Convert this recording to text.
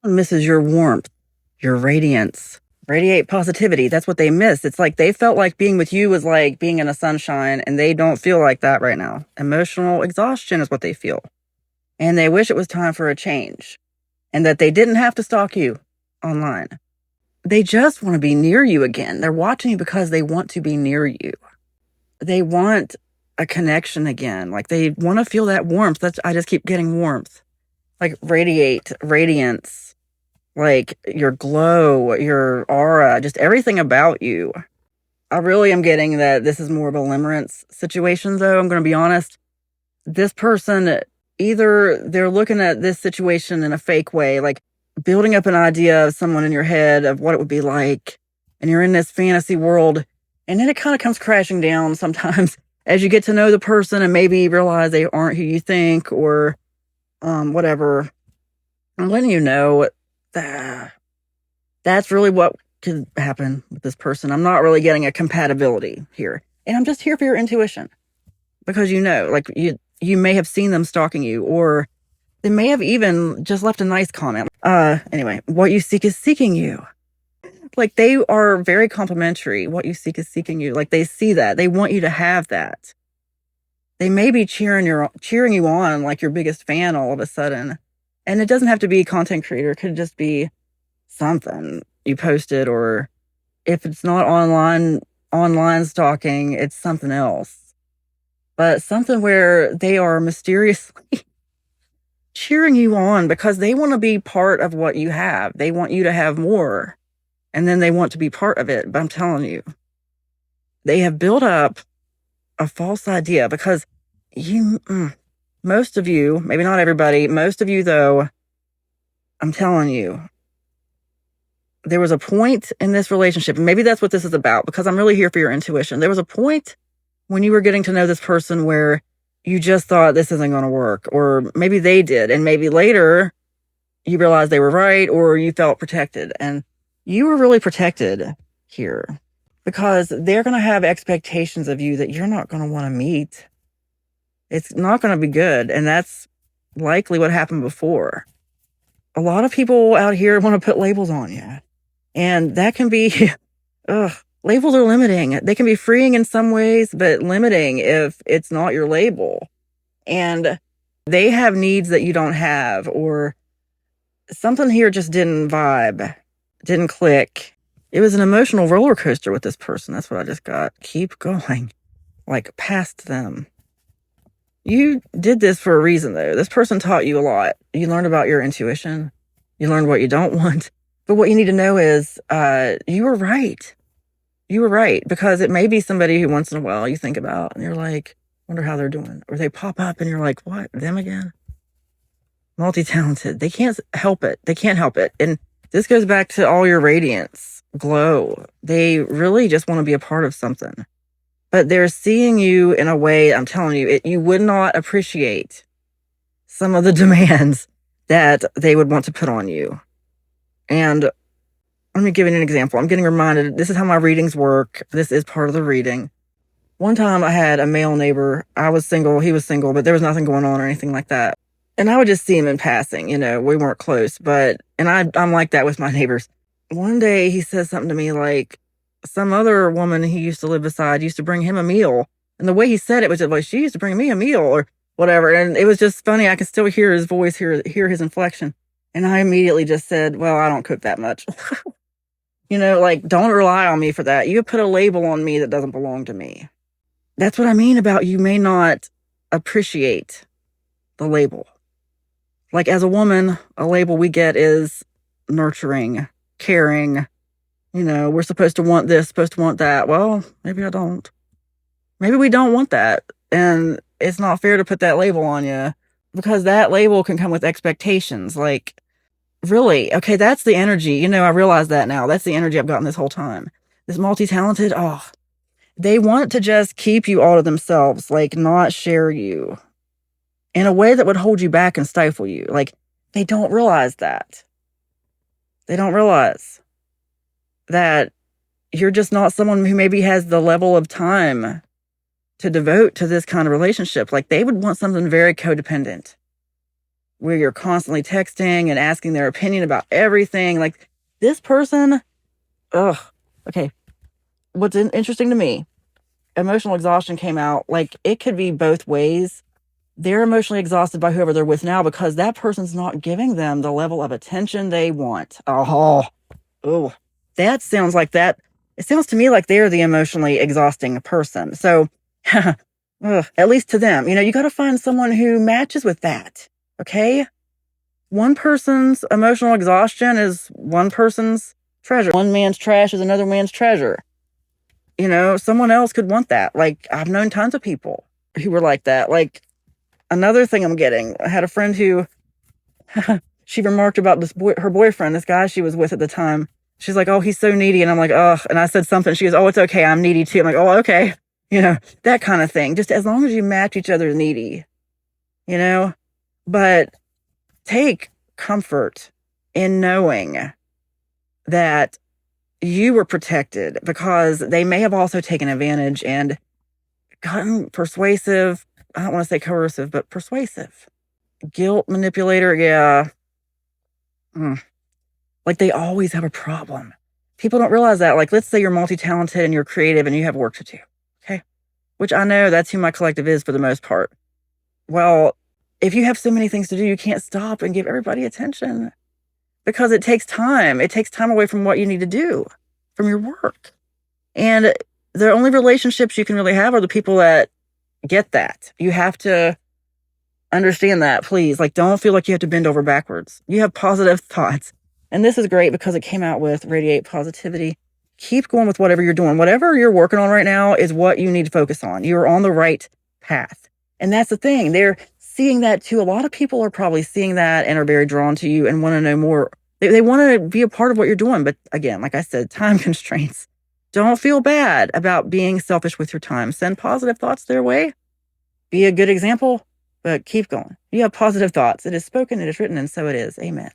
Misses your warmth, your radiance. Radiate positivity. That's what they miss. It's like they felt like being with you was like being in the sunshine, and they don't feel like that right now. Emotional exhaustion is what they feel. And they wish it was time for a change and that they didn't have to stalk you online. They just want to be near you again. They're watching you because they want to be near you. They want a connection again. Like they want to feel that warmth. I just keep getting warmth. Like radiate, radiance, like your glow, your aura, just everything about you. I really am getting that this is more of a limerence situation, though. I'm going to be honest. This person, either they're looking at this situation in a fake way, like building up an idea of someone in your head of what it would be like, and you're in this fantasy world, and then it kind of comes crashing down sometimes as you get to know the person and maybe realize they aren't who you think, or whatever. I'm letting you know that that's really what could happen with this person. I'm not really getting a compatibility here, and I'm just here for your intuition, because like you may have seen them stalking you, or they may have even just left a nice comment. Anyway, what you seek is seeking you. Like they are very complimentary. What you seek is seeking you. Like they see that. They want you to have that. They may be cheering you on like your biggest fan all of a sudden. And it doesn't have to be content creator. It could just be something you posted, or if it's not online stalking, it's something else. But something where they are mysteriously cheering you on because they want to be part of what you have. They want you to have more, and then they want to be part of it. But I'm telling you, they have built up a false idea because most of you, maybe not everybody, most of you though, I'm telling you, there was a point in this relationship, and maybe that's what this is about, because I'm really here for your intuition. There was a point when you were getting to know this person where you just thought this isn't going to work, or maybe they did, and maybe later you realized they were right, or you felt protected, and you were really protected here because they're going to have expectations of you that you're not going to want to meet. It's not going to be good, and that's likely what happened before. A lot of people out here want to put labels on you, and that can be labels are limiting. They can be freeing in some ways, but limiting if it's not your label. And they have needs that you don't have, or something here just didn't vibe, didn't click. It was an emotional roller coaster with this person. That's what I just got. Keep going, like past them. You did this for a reason, though. This person taught you a lot. You learned about your intuition. You learned what you don't want. But what you need to know is you were right. You were right, because it may be somebody who once in a while you think about and you're like, wonder how they're doing. Or they pop up and you're like, what? Them again? Multi-talented. They can't help it. They can't help it. And this goes back to all your radiance, glow. They really just want to be a part of something. But they're seeing you in a way, I'm telling you, you would not appreciate some of the demands that they would want to put on you. And let me give you an example. I'm getting reminded, this is how my readings work. This is part of the reading. One time I had a male neighbor. I was single, he was single, but there was nothing going on or anything like that. And I would just see him in passing, we weren't close, and I'm like that with my neighbors. One day he says something to me like, some other woman he used to live beside used to bring him a meal. And the way he said it was just like, she used to bring me a meal or whatever. And it was just funny. I could still hear his voice, hear his inflection. And I immediately just said, well, I don't cook that much. Don't rely on me for that. You put a label on me that doesn't belong to me. That's what I mean about you may not appreciate the label. Like as a woman, a label we get is nurturing, caring. We're supposed to want this, supposed to want that. Well, maybe I don't. Maybe we don't want that. And it's not fair to put that label on you, because that label can come with expectations. Like, really? Okay, that's the energy. I realize that now. That's the energy I've gotten this whole time. This multi-talented, they want to just keep you all to themselves, like not share you in a way that would hold you back and stifle you. Like, they don't realize that. They don't realize that you're just not someone who maybe has the level of time to devote to this kind of relationship. Like, they would want something very codependent. where you're constantly texting and asking their opinion about everything. Like this person, ugh. Okay. What's interesting to me, emotional exhaustion came out. Like it could be both ways. They're emotionally exhausted by whoever they're with now because that person's not giving them the level of attention they want. Oh, that sounds like that. It sounds to me like they're the emotionally exhausting person. So, at least to them, you got to find someone who matches with that. Okay. One person's emotional exhaustion is one person's treasure. One man's trash is another man's treasure. Someone else could want that. Like, I've known tons of people who were like that. Like, another thing I'm getting, I had a friend who she remarked about her boyfriend, this guy she was with at the time. She's like, oh, he's so needy. And I'm like, oh, and I said something. She goes, oh, it's okay. I'm needy too. I'm like, oh, okay. That kind of thing. Just as long as you match each other's needy, but take comfort in knowing that you were protected because they may have also taken advantage and gotten persuasive. I don't want to say coercive, but persuasive. Guilt manipulator. Yeah. Like they always have a problem. People don't realize that. Like, let's say you're multi-talented and you're creative and you have work to do. Okay. Which I know that's who my collective is for the most part. Well, if you have so many things to do, you can't stop and give everybody attention because it takes time. It takes time away from what you need to do, from your work. And the only relationships you can really have are the people that get that. You have to understand that, please. Like, don't feel like you have to bend over backwards. You have positive thoughts. And this is great because it came out with Radiate Positivity. Keep going with whatever you're doing. Whatever you're working on right now is what you need to focus on. You're on the right path. And that's the thing. They're seeing that too. A lot of people are probably seeing that and are very drawn to you and want to know more. They want to be a part of what you're doing. But again, like I said, time constraints. Don't feel bad about being selfish with your time. Send positive thoughts their way. Be a good example, but keep going. You have positive thoughts. It is spoken, it is written, and so it is. Amen.